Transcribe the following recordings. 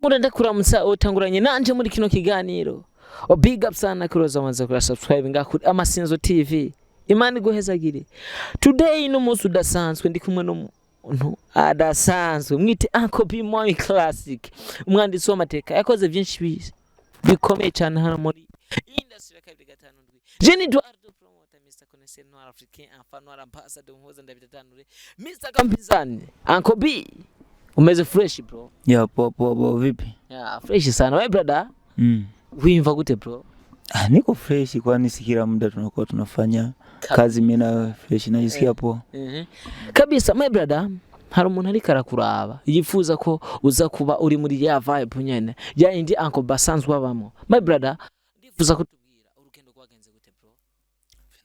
Murenda kuramutsa utanguranye nanje muri kino kiganiro. Big up sana kuroza manza kura subscribe ngakuri Amasinzo TV. Imani guhezagire. Today no musu dasanzwe ndi kumwe no muntu adasanzwe mwite Uncle B Mwami Classic. Umwanditsi w'amateka yakoze byinshi bikomeye cyane hano muri industry ya kabiri gatanu ndwi. Jenny Eduardo promoter Mr. Connaisseur Noir Africain enfant noir ambassadeur muhoza ndabitatanure. Mr. Kampizani Uncle B umeze fresh bro. Yeah, popo vipi? Yeah, fresh sana. Wewe brother? Wimva gute bro? Niko fresh kwani sikira muda tunakuwa tunafanya kazi mimi na fresh najisikia poa. Kabisa my brother, hari umuntu ari karakuraba yifuza ko uza kuba uri muri ya vibe nyene. Ya indi Uncle basanzwe babamo. My brother, ndifuza kutubwira urugendo rwagenze gute bro?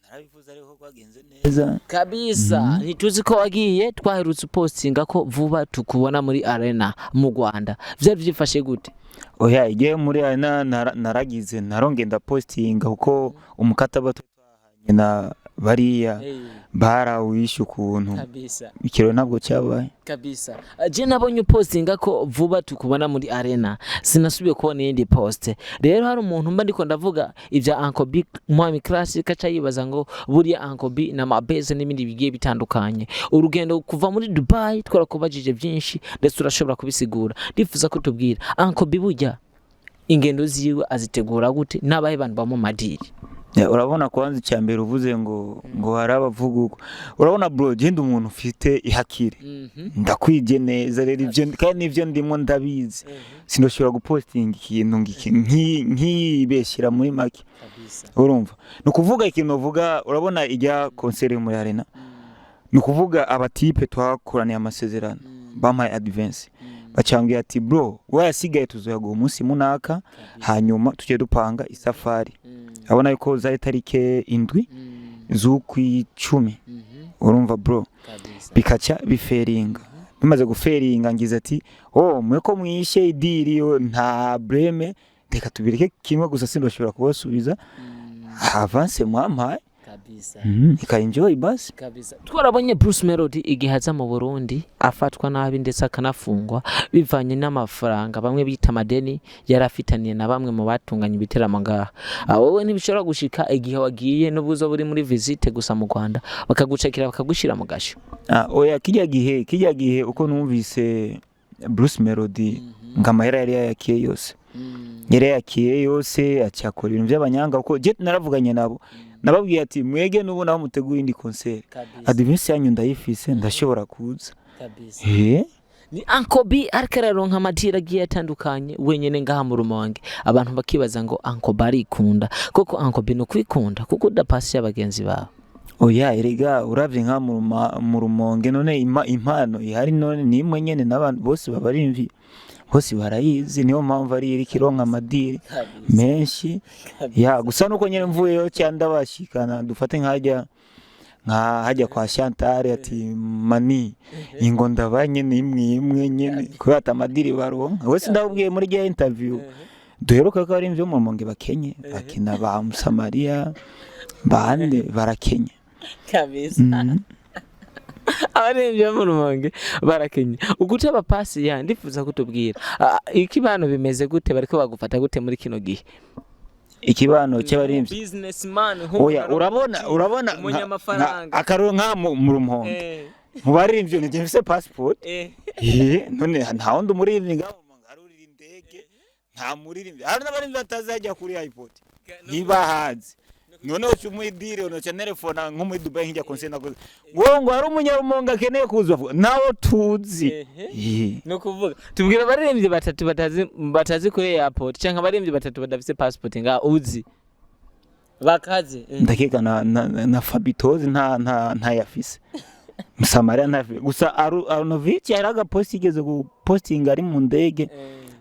Narabifuza ariko rwagenze neza. Kabisa, ntituzi ko wagiye twaherutse postinga ko vuba tukubona muri arena mu Rwanda. Vyari byifashe gute? Oya igiye muri arena naragize narongenda postinga kuko umukataba twahanye na bariya barawisha ukuntu. Kabisa. Ikiro ntabwo cyabaye. Kabisa. Je nabonye postinga ko vuba tukubona muri arena. Sinasubiye kubona indi post. Rero hari umuntu mba ndiko ndavuga ivya Uncle B Mwami Classic aca yibaza ngo buriya Uncle B na mabeze n'ibindi bigiye bitandukanye. Urugendo kuva muri Dubai twarakubajije byinshi ndetse turashobora kubisigura. Ndifuza ko tubwira Uncle B burya ingendo ziwe azitegura gute nabaye bantu bamo madiri. Urabona kwanza cyambere uvuze ngo harabavuga uko. Urabona bro genda umuntu ufite ihakire. Ndakwije neza rero ivyo kandi nivyo ndimo ndabizi. Sindoshobora gupostinga ikintu nkibeshira muri make. Urumva? Nukuvuga ikintu uvuga urabona ijya concert muri arena. Nukuvuga abatipe twakoraniye amasezerano bamaye advance. Bacambye ati bro wayasigaye tuzoyaga umunsi munaka hanyuma tujye dupanga isafari. Abona yuko zari tarike indwi z'ukwicumi. Urumva bro bikaca biferinga bimaze guferinga ngize ati mwe ko mwishe idiri yo nta breme reka tubireke kimwe gusa sindoshobora kubasubiza avance mwampaye kabisa enjoy basi kabisa. Twarabonye Bruce Melody igihe aza mu Burundi afatwa nabi ndetse akanafungwa bivanye n'amafaranga bamwe bita madeni yarafitaniye na bamwe mu batunganya ibiteramo ngaha. Wowe ntibishobora gushika igihe wagiye n'ubuzo buri muri visite gusa mu Rwanda bakagucekira bakagushira mu gasho. Oya kijya gihe uko numvise Bruce Melody ngamahera yari yakiye yose. Yari yakiye yose acyakora ibintu by'abanyanga uko je naravuganye nabo. Nababwiye ati mwege nubona aho muteguye indi concert. Advance yanyu ndayifise ndashobora kuza. Kabisa. Ni Uncle B arkararonka amatira giye atandukanye wenyene ngaha mu Rumonge. Abantu bakibaza ngo Uncle B arikunda. Koko Uncle B no kwikunda kuko udapasi y'abagenzi bawe. Oya erega uravye nka mu Rumonge none impano ihari none nimwe nyene n'abantu bose babarimvi. Hose barayizi niyo mpamvu ari iri kironka amadiri menshi. Ya gusa nuko nyene mvuyeyo cyanda bashikana dufate hajya kwa Chantal ati mani ingo ndabanye nimwe nyene kubata amadiri baronka. Wese ndabubwiye muri ya interview duheruka ko ari mvyo mu Rumonge bakenye bakina ba Musamaria bande barakenye kabisa. Abaremye mu Rumonge barakenye uguca abapasi ya ndifuza kutubwira ikibano bimeze gute bariko bagufata gute muri kino gihe ikibano cy'abarimvye businessman oya urabona Akaruru nka mu Rumonge mu barimvye ni jemse passport none nta wundi umurimvye ngabo ngarurira indege nta muririmvye hari n'abarimvye batazajya kuri airport nibahazi none ucumwidire ono cha telefona nko muri Dubai njya concert nakoze ngo hari umunyarumonga akeneye kuza nawo tuzi no kuvuga tubwira abaremvye batatu batazi kuri airport cyangwa abaremvye batatu badafise passport nga uzi bakaze ndakeka na Fabitozi nta yafise Musamaria ntafi gusa Arunovic yaraga post igeze ku posting ari mu ndege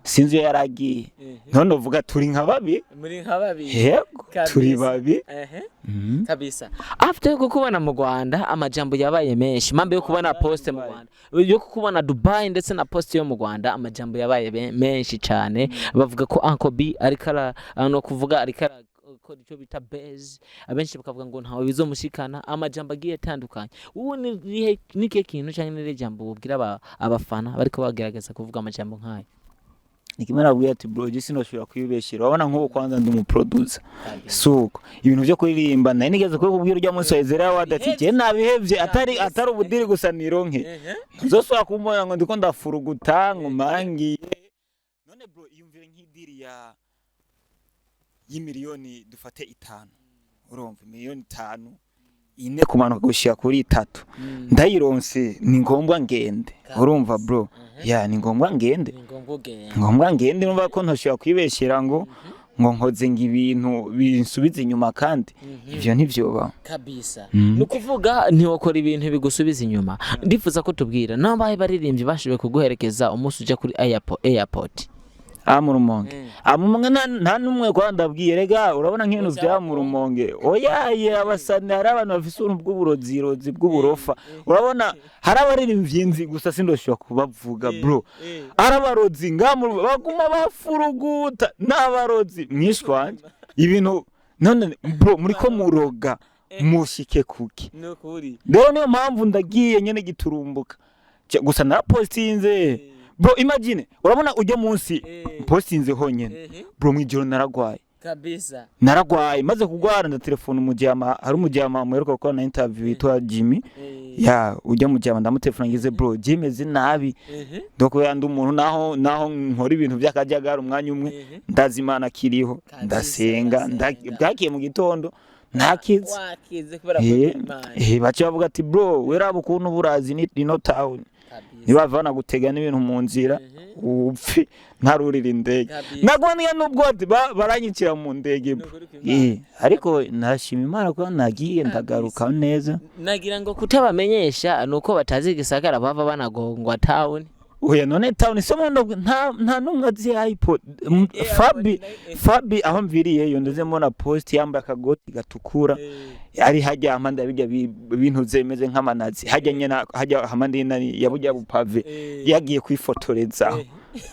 sinzi yaragiye none uvuga turi nka babi muri nka babi yego turi babi kabisa. After yo kubona mu Rwanda amajambo yabaye menshi mambe yo kubona post mu Rwanda yo kubona Dubai ndetse na post yo mu Rwanda amajambo yabaye menshi cyane bavuga ko Uncle B arikara no kuvuga arikara ko icyo bita base abenshi bakavuga ngo ntawe bizomushikana amajambo agiye atandukanye. Ubu ni ke kintu cyane n'ire jambo ubwira abafana bariko bagerageza kuvuga amajambo nkayo. nikimwe nabwiye ati bro je sinoshobora kwibeshira urabona nk'ubu kwanza ndi umuproducer suko ibintu byo kuririmba nari nigeze kubwira urya munsi wa Ezra wa ati je nabihevye atari ubudiri gusa nironke nzoswa kumbona ngo ndiko ndafuruguta ngo mangiye none bro iyumvire nk'idiri y'imiliyoni dufate 5 urumva miliyoni 5 ine kumanuka gushika kuri 3 ndayironse ni ngombwa ngende urumva bro ya ni ngombwa ngende numva ko ntoshobora kwibeshera ngo nkoze ngibintu binsubiza inyuma kandi ivyo ntivyoba kabisa nukuvuga ntiwakora ibintu bigusubiza inyuma ndifuza ko tubwira nabaye baririmbye bashibe kuguherekeza umunsi uje kuri airport mu Rumonge nta numwe kwa ndabwiye rega urabona nk'ibintu bya mu Rumonge oyaye abasani hari abantu bafise uruntu bw'uburozi bw'uburofa urabona hari abaririmbyi nzi gusa sindoshobora kubavuga bro arabarozi baguma bafuruguta n'abarozi mwishwanje ibintu none bro muri ko muroga mushike kuki rero niyo mpamvu ndagiye nyene giturumbuka gusa na postinze bro imagine urabona ujye munsi postinze honyene bro mwijoro naragwaye kabisa naragwaye maze kugwara nda telefone umujyama hari umujyama muheruka gukora na interview yitwa Jimmy ya ujya mujyama ndamutelefona ngize bro jimeze nabi doko yandi umuntu naho nkora ibintu byakajagara umwanya umwe ndazimana kiriho ndasenga bwakiye mu gitondo nakize kubera ko bacha bavuga ati bro weraba ukuntu burazi ni no town nibavana gutega n'ibintu mu nzira upfi ntarurira indege nagwaniye nubwo baranyikira mu ndege ariko nashima Imana ko nagiye ndagaruka neza nagira ngo kutabamenyesha nuko batazi gisagara bava banagongwa town oya none town somo nta numwe azi iPod Fabi aho mviriye yo ndeze mbona post yambaye akagoti gatukura ari hajya amanda bijya bintu zemeze nk'amanazi hajya nyena hajya hamandi nani yabujya bupave yagiye kwifotoreza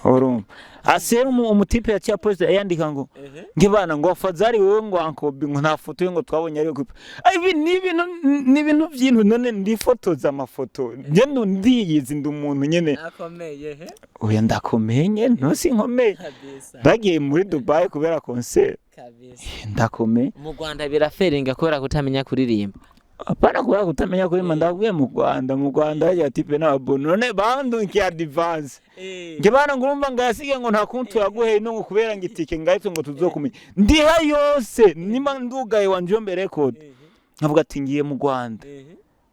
urumva asera umutipe ya cya post yandika ngo ngibana ngo afazari wewe ngo ankobi ngo nta foto ngo twabonye ari ko ibi ni ibintu byintu none ndifotoza amafoto ngendo ndiyizi ndi umuntu nyene akomeye oya ndakomeye no si nkomeye bagiye muri Dubai kubera concert kabisa ndakomeye mu Rwanda biraferinga kubera kutamenya kuririmba apana kubera kutamenya kuririmba ndavuye mu Rwanda ya tipe n'ababono none banduki advance ngibana ngurumva ngasige ngo nta kuntu yaguheye no kubera ngitike ngahitse ngo tuzokumenya ndiha yose nima ndugaye wanje mbere record nkavuga ati ngiye mu Rwanda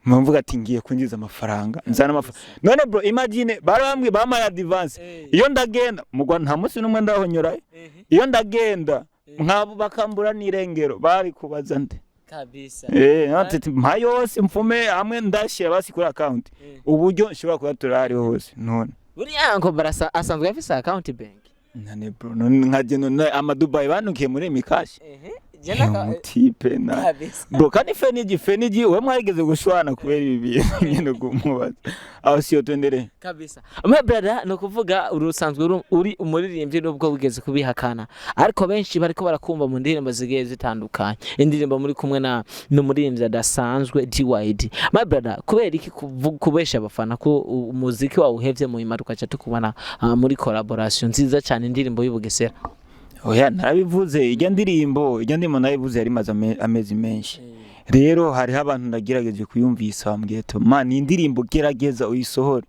mvuga ati ngiye kunjiza amafaranga nzana amafaranga none bro imagine barambwe bamaya advance iyo ndagenda mu Rwanda nta munsi numwe ndahonyora iyo ndagenda nkabo bakambura nirengero bari kubaza nde kabisa natete mpayose mfume amwe ndashye basi kuri account uburyo nshobora kuyatura ari hose none buri yanko barasa asanzwe afise account bank nane bro none nkaje none amadubai banukiye muri mikashi jana tipe na bro kandi feniji we mwageze gushwana kubera ibi nyine gumubaza aho siyo twendere kabisa my brother no kuvuga urusanzwe uri umuririmbyi nubwo bugeze kubihakana ariko benshi bariko barakumva mu ndirimbo zigiye zitandukanye indirimbo muri kumwe na n'umuririmbyi adasanzwe DYD my brother kubera iki kubesha abafana ko umuziki wawe uhevye mu imaruka cyo tukubona muri collaboration nziza cyane indirimbo y'Ubugesera oya narabivuze ijya ndimo nabivuze yari maze amezi menshi rero hari abantu ndagerageje kuyumvisa bambwiyeto man indirimbo gerageza uyisohore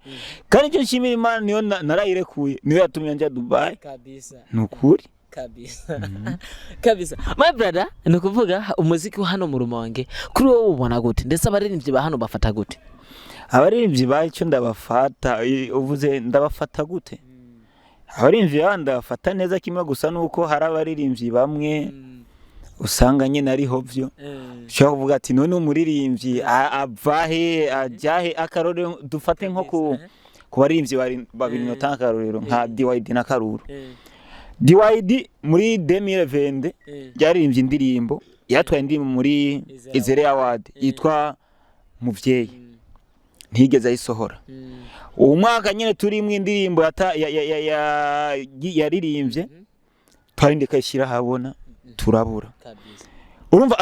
kandi cyo nshimira Imana niyo narayirekuye niyo yatumye njya Dubai kabisa nukuri kabisa kabisa my brother nukuvuga umuziki wa hano mu Rumonge kuri wowe ubona gute ndetse abaririmbyi ba hano bafata gute abaririmbyi bacyo ndabafata uvuze ndabafata gute abaririmbyi ndabafata neza kimwe gusa nuko hari abaririmbyi bamwe usanga nyine ari hovyo cyo kuvuga ati none umuririmbyi avahe ajyahe Akaruru dufate nko ku baririmbyi babiri notanga Akaruru nka DYD na Akaruru DYD muri 2020 yaririmbye indirimbo yatwaye indirimbo muri Ezra Award yitwa Muvyeyi ntigeze ayisohora uwo mwaka nyine turi mu indirimbo yaririmbye twarindika ishyira habona turabura urumva